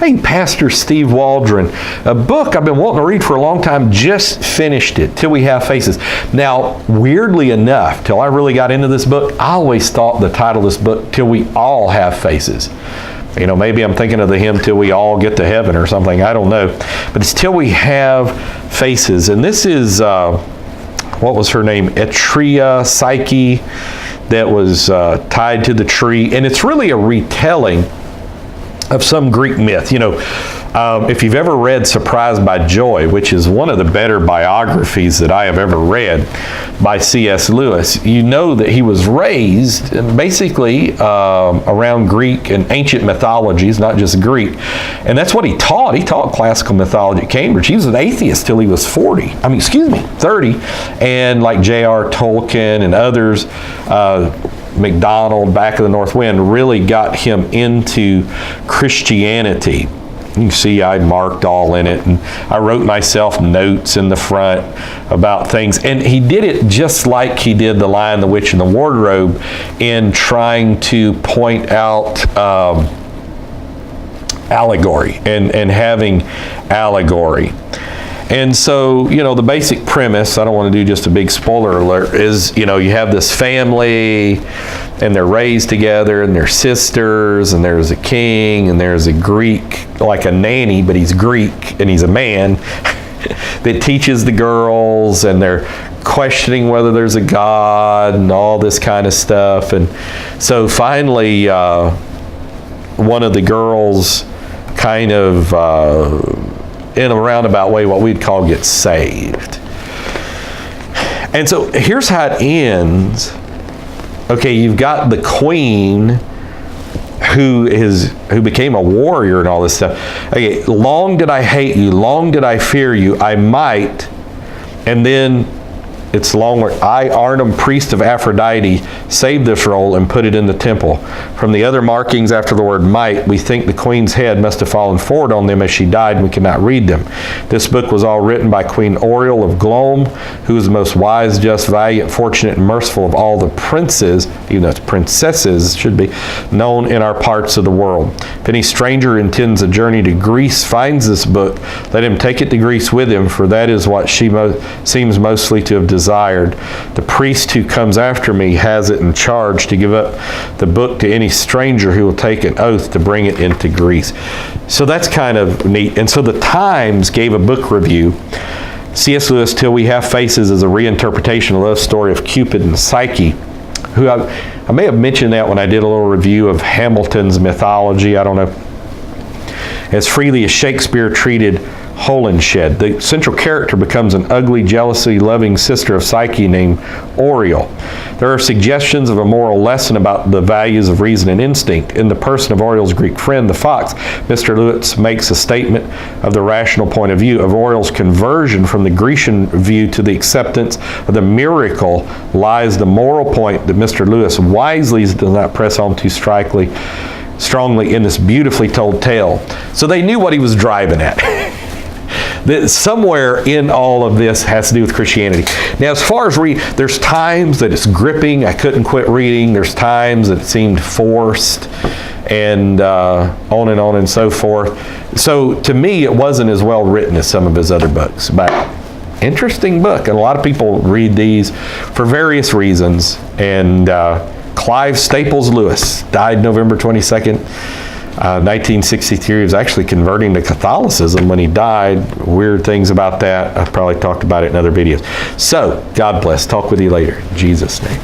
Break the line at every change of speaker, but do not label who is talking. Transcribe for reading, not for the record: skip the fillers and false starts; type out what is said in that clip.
Hey, Pastor Steve Waldron, a book I've been wanting to read for a long time, just finished it, Till We Have Faces. Now, weirdly enough, till I really got into this book, I always thought the title of this book, Till We All Have Faces. You know, maybe I'm thinking of the hymn, Till We All Get to Heaven or something, I don't know. But it's Till We Have Faces. And this is, what was her name? Etria Psyche, that was tied to the tree. And it's really a retelling of some Greek myth. You know, if you've ever read Surprised by Joy, which is one of the better biographies that I have ever read by C.S. Lewis, you know that he was raised basically around Greek and ancient mythologies, not just Greek. And that's what he taught. He taught classical mythology at Cambridge. He was an atheist till he was 30. And like J.R. Tolkien and others, MacDonald, Back of the North Wind, really got him into Christianity. You can see I marked all in it, and I wrote myself notes in the front about things. And he did it just like he did The Lion, the Witch, and the Wardrobe, in trying to point out allegory and having allegory. And so, you know, the basic premise, I don't want to do just a big spoiler alert, is, you know, you have this family and they're raised together and they're sisters, and there's a king and there's a Greek, like a nanny, but he's Greek and he's a man that teaches the girls, and they're questioning whether there's a God and all this kind of stuff. And so finally, one of the girls kind of, in a roundabout way, what we'd call gets saved. And so here's how it ends. Okay, you've got the queen who became a warrior and all this stuff. Okay, long did I hate you, long did I fear you, I might, and then it's longer. I, Arnhem, priest of Aphrodite, saved this roll and put it in the temple. From the other markings after the word might, we think the queen's head must have fallen forward on them as she died, and we cannot read them. This book was all written by Queen Oriel of Glome, who is the most wise, just, valiant, fortunate, and merciful of all the princes, even though it's princesses, should be, known in our parts of the world. If any stranger intends a journey to Greece finds this book, let him take it to Greece with him, for that is what she seems mostly to have desired. The priest who comes after me has it in charge to give up the book to any stranger who will take an oath to bring it into Greece. So that's kind of neat. And so the Times gave a book review. C.S. Lewis, Till We Have Faces, is a reinterpretation of the love story of Cupid and Psyche, who I may have mentioned that when I did a little review of Hamilton's mythology. I don't know. As freely as Shakespeare treated Holinshed, the central character becomes an ugly, jealousy-loving sister of Psyche named Oriel. There are suggestions of a moral lesson about the values of reason and instinct. In the person of Oriel's Greek friend, the fox, Mr. Lewis makes a statement of the rational point of view of Oriel's conversion from the Grecian view to the acceptance of the miracle lies the moral point that Mr. Lewis wisely does not press on too strongly in this beautifully told tale. So they knew what he was driving at. That somewhere in all of this has to do with Christianity. Now, as far as there's times that it's gripping, I couldn't quit reading. There's times that it seemed forced, and on and so forth. So to me, it wasn't as well written as some of his other books. But interesting book, and a lot of people read these for various reasons. And Clive Staples Lewis died November 22nd. 1963, he was actually converting to Catholicism when he died. Weird things about that. I've probably talked about it in other videos. So, God bless. Talk with you later. In Jesus' name.